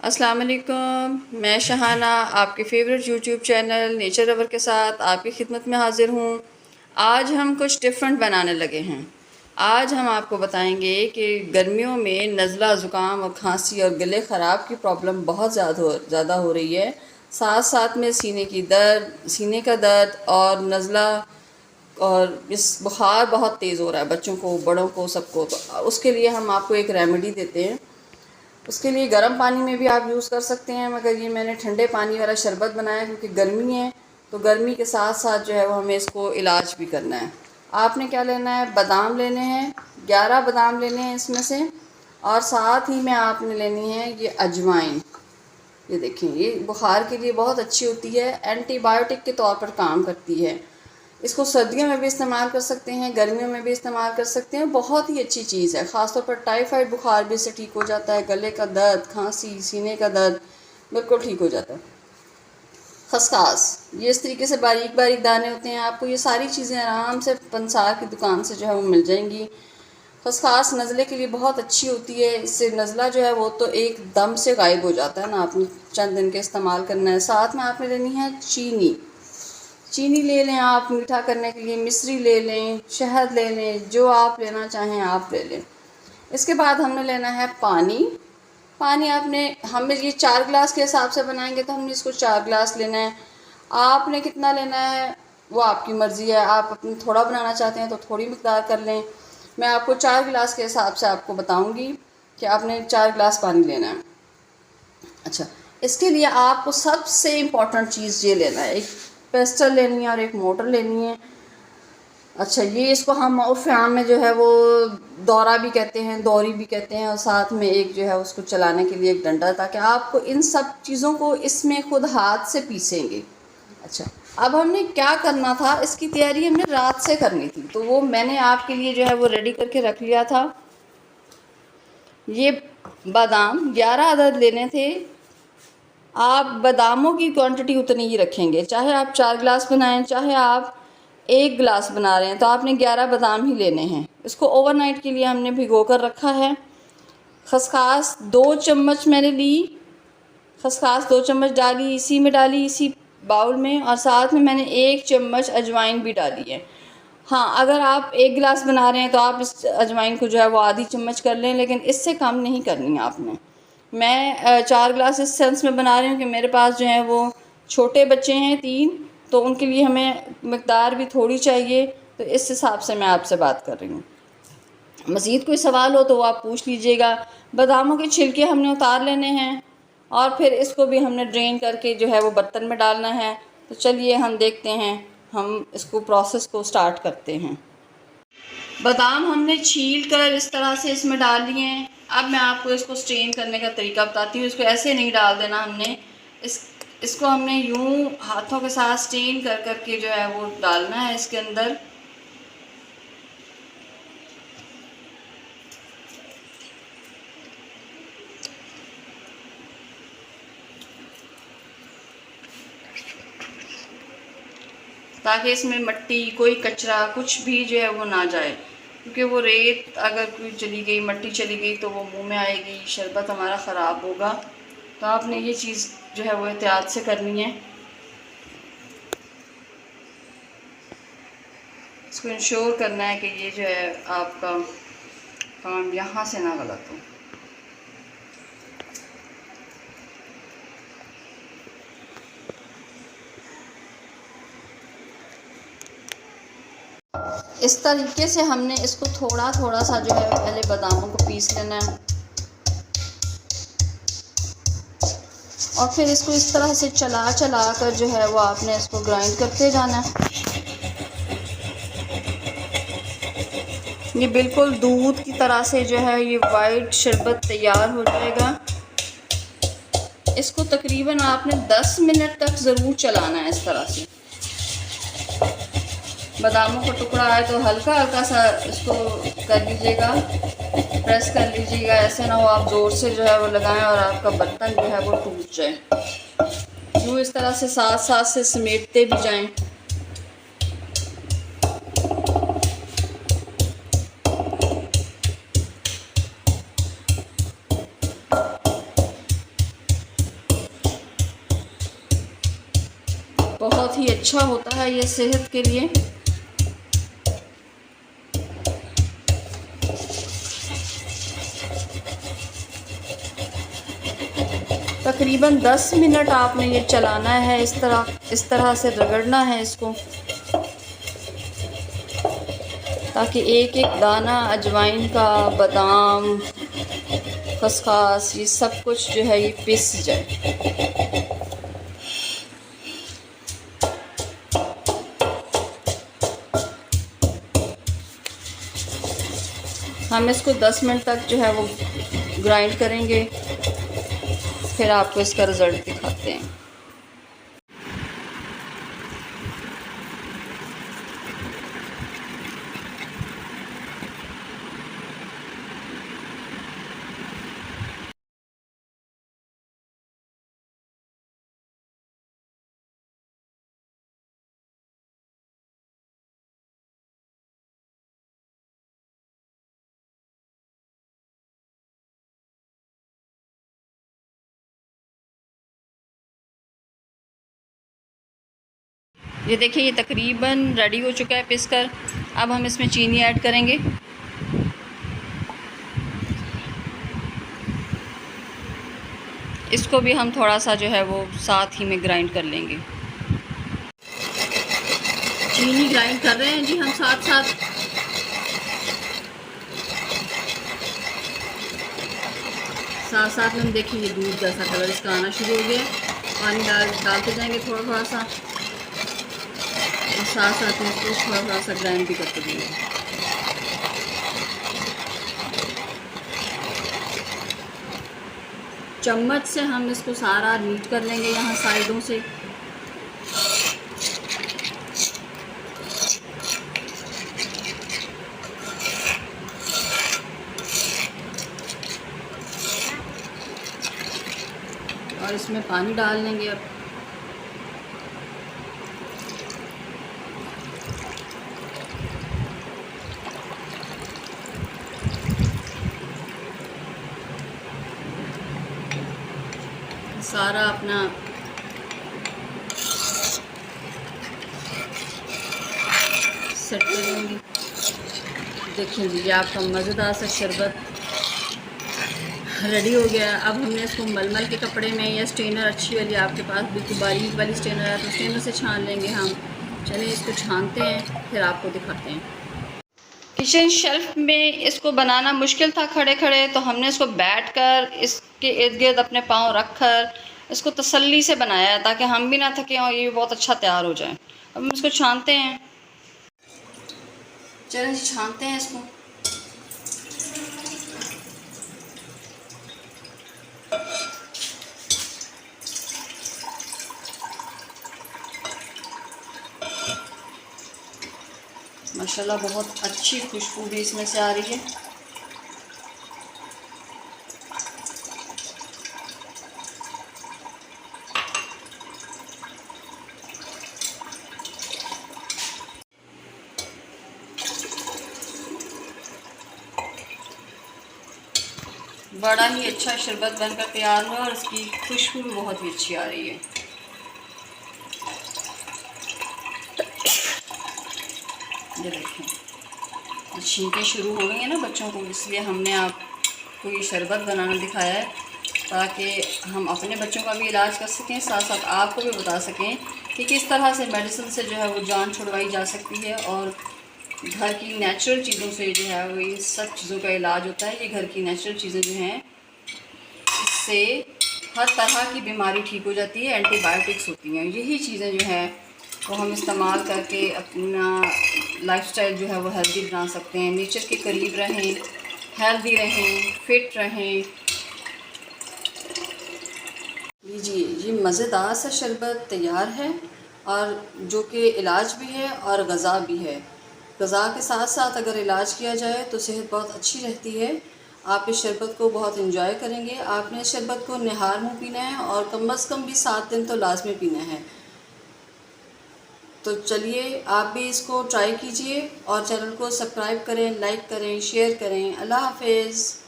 अस्सलाम वालेकुम। मैं शहाना आपके फेवरेट यूट्यूब चैनल नेचर रवर के साथ आपकी खिदमत में हाज़िर हूँ। आज हम कुछ डिफरेंट बनाने लगे हैं। आज हम आपको बताएंगे कि गर्मियों में नज़ला, ज़ुकाम और खांसी और गले ख़राब की प्रॉब्लम बहुत ज़्यादा हो रही है। साथ साथ में सीने का दर्द और नज़ला और इस बुखार बहुत तेज़ हो रहा है, बच्चों को, बड़ों को, सबको। तो उसके लिए हम आपको एक रेमेडी देते हैं। उसके लिए गर्म पानी में भी आप यूज़ कर सकते हैं, मगर ये मैंने ठंडे पानी वाला शरबत बनाया क्योंकि गर्मी है, तो गर्मी के साथ साथ जो है वो हमें इसको इलाज भी करना है। आपने क्या लेना है, बादाम लेने हैं, 11 बादाम लेने हैं इसमें से, और साथ ही में आपने लेनी है ये अजवाइन। ये देखें, ये बुखार के लिए बहुत अच्छी होती है, एंटीबायोटिक के तौर पर काम करती है। इसको सर्दियों में भी इस्तेमाल कर सकते हैं, गर्मियों में भी इस्तेमाल कर सकते हैं। बहुत ही अच्छी चीज़ है, ख़ासतौर पर टाइफाइड बुखार भी इससे ठीक हो जाता है। गले का दर्द, खांसी, सीने का दर्द बिल्कुल ठीक हो जाता है। खसकास, ये इस तरीके से बारीक बारीक दाने होते हैं। आपको ये सारी चीज़ें आराम से पंसार की दुकान से जो है वो मिल जाएंगी। खसकास नज़ले के लिए बहुत अच्छी होती है, इससे नज़ला जो है वो तो एकदम से गायब हो जाता है ना। आपने चंद दिन के इस्तेमाल करना है। साथ में आपने लेनी है चीनी ले लें आप मीठा करने के लिए, मिश्री ले लें, शहद ले लें, जो आप लेना चाहें आप ले लें। इसके बाद हमने लेना है पानी हमें ये 4 गिलास के हिसाब से बनाएंगे तो हमने इसको 4 गिलास लेना है। आपने कितना लेना है वो आपकी मर्ज़ी है, आप अपनी थोड़ा बनाना चाहते हैं तो थोड़ी मिकदार कर लें। मैं आपको 4 गिलास के हिसाब से आपको बताऊँगी कि आपने 4 गिलास पानी लेना है। अच्छा, इसके लिए आपको सबसे इम्पॉर्टेंट चीज़ ये लेना है, एक पेस्टल लेनी है और एक मोटर लेनी है। अच्छा, ये इसको हम उर्फ़ आम में जो है वो दौरा भी कहते हैं, दौरी भी कहते हैं, और साथ में एक जो है उसको चलाने के लिए एक डंडा, ताकि आपको इन सब चीज़ों को इसमें खुद हाथ से पीसेंगे। अच्छा, अब हमने क्या करना था, इसकी तैयारी हमने रात से करनी थी, तो वो मैंने आपके लिए जो है वो रेडी करके रख लिया था। ये बादाम 11 अदद लेने थे। आप बादामों की क्वांटिटी उतनी ही रखेंगे, चाहे आप 4 गिलास बनाएं, चाहे आप 1 गिलास बना रहे हैं, तो आपने 11 बादाम ही लेने हैं। इसको ओवरनाइट के लिए हमने भिगो कर रखा है। खसखस 2 चम्मच मैंने ली, खसखस 2 चम्मच डाली, इसी बाउल में, और साथ में मैंने 1 चम्मच अजवाइन भी डाली है। हाँ, अगर आप 1 गिलास बना रहे हैं तो आप इस अजवाइन को जो है वो आधी चम्मच कर लें, लेकिन इससे कम नहीं करनी है आपने। मैं 4 गिलास इस सेंस में बना रही हूँ कि मेरे पास जो है वो छोटे बच्चे हैं 3, तो उनके लिए हमें मिकदार भी थोड़ी चाहिए, तो इस हिसाब से मैं आपसे बात कर रही हूँ। मज़ीद कोई सवाल हो तो वो आप पूछ लीजिएगा। बादामों के छिलके हमने उतार लेने हैं और फिर इसको भी हमने ड्रेन करके जो है वो बर्तन में डालना है। तो चलिए हम देखते हैं, हम इसको प्रोसेस को स्टार्ट करते हैं। बादाम हमने छील कर इस तरह से इसमें डाल लिए हैं। अब मैं आपको इसको स्ट्रेन करने का तरीका बताती हूँ। इसको ऐसे नहीं डाल देना हमने, इसको हमने यूं हाथों के साथ स्ट्रेन कर करके जो है वो डालना है इसके अंदर। ताकि इसमें मिट्टी, कोई कचरा, कुछ भी जो है वो ना जाए, क्योंकि वो रेत अगर कोई चली गई, मिट्टी चली गई तो वो मुंह में आएगी, शरबत हमारा ख़राब होगा। तो आपने ये चीज़ जो है वो एहतियात से करनी है। इसको इंश्योर करना है कि ये जो है आपका काम यहाँ से ना गलत हो। इस तरीके से हमने इसको थोड़ा थोड़ा सा जो है पहले बादामों को पीस लेना है, और फिर इसको इस तरह से चला चला कर जो है वो आपने इसको ग्राइंड करते जाना है। ये बिल्कुल दूध की तरह से जो है ये वाइट शरबत तैयार हो जाएगा। इसको तकरीबन आपने 10 मिनट तक ज़रूर चलाना है इस तरह से। बादामों का टुकड़ा आए तो हल्का हल्का सा इसको कर लीजिएगा, प्रेस कर लीजिएगा। ऐसे ना हो आप ज़ोर से जो है वो लगाएं और आपका बर्तन जो है वो टूट जाए। यूँ इस तरह से साथ साथ से समेटते भी जाएं। बहुत ही अच्छा होता है ये सेहत के लिए। तकरीबन 10 मिनट आपने ये चलाना है, इस तरह से रगड़ना है इसको, ताकि एक एक दाना अजवाइन का, बादाम, खसखस, ये सब कुछ जो है ये पिस जाए। हम इसको 10 मिनट तक जो है वो ग्राइंड करेंगे, फिर आपको इसका रिज़ल्ट दिखाते हैं। ये देखिए, ये तकरीबन रेडी हो चुका है पिस कर। अब हम इसमें चीनी ऐड करेंगे। इसको भी हम थोड़ा सा जो है वो साथ ही में ग्राइंड कर लेंगे। चीनी ग्राइंड कर रहे हैं जी हम साथ साथ। साथ साथ में हम देखिए ये दूध जैसा कलर इसका आना शुरू हो गया। पानी डालते जाएंगे थोड़ा थोड़ा सा, और साथ साथ में इसको थोड़ा थोड़ा सा ग्राइंड भी करते जाएंगे। चम्मच से हम इसको सारा नीट कर लेंगे यहाँ साइडों से। और इसमें पानी डाल लेंगे अब। सारा अपना सेट कर लेंगे। देखिए जी, आपका मज़ेदार सा शरबत रेडी हो गया। अब हमने इसको मलमल के कपड़े में या स्ट्रेनर अच्छी वाली, आपके पास बिल्कुल बारीक वाली स्ट्रेनर है तो स्ट्रेनर से छान लेंगे हम। चलिए इसको छानते हैं, फिर आपको दिखाते हैं। किचन शेल्फ में इसको बनाना मुश्किल था खड़े खड़े, तो हमने इसको बैठकर इसके इर्द गिर्द अपने पाँव रख कर इसको तसल्ली से बनाया है, ताकि हम भी ना थकें और ये भी बहुत अच्छा तैयार हो जाए। अब हम इसको छानते हैं। चलिए छानते हैं इसको। माशाल्लाह बहुत अच्छी खुशबू भी इसमें से आ रही है। बड़ा ही अच्छा शरबत बनकर तैयार हुआ और इसकी खुशबू भी बहुत ही अच्छी आ रही है। ये देखें, छींकें शुरू हो गई हैं ना बच्चों को, इसलिए हमने आपको ये शरबत बनाना दिखाया है, ताकि हम अपने बच्चों का भी इलाज कर सकें, साथ साथ आपको भी बता सकें कि किस तरह से मेडिसिन से जो है वो जान छुड़वाई जा सकती है, और घर की नेचुरल चीज़ों से जो है वो ये सब चीज़ों का इलाज होता है। ये घर की नेचुरल चीज़ें जो हैं, इससे हर तरह की बीमारी ठीक हो जाती है। एंटीबायोटिक्स होती हैं, यही चीज़ें जो हैं वो हम इस्तेमाल करके अपना लाइफस्टाइल जो है वो हेल्दी बना सकते हैं। नेचर के करीब रहें, हेल्दी रहें, फिट रहें। लीजिए, ये मज़ेदार सा शरबत तैयार है, और जो कि इलाज भी है और गज़ा भी है। गज़ा के साथ साथ अगर इलाज किया जाए तो सेहत बहुत अच्छी रहती है। आप इस शरबत को बहुत इंजॉय करेंगे। आपने इस शरबत को निहार मुँह पीना है, और कम अज़ कम भी 7 दिन तो लाजमी पीना है। तो चलिए आप भी इसको ट्राई कीजिए, और चैनल को सब्सक्राइब करें, लाइक करें, शेयर करें। अल्लाह हाफ़िज़।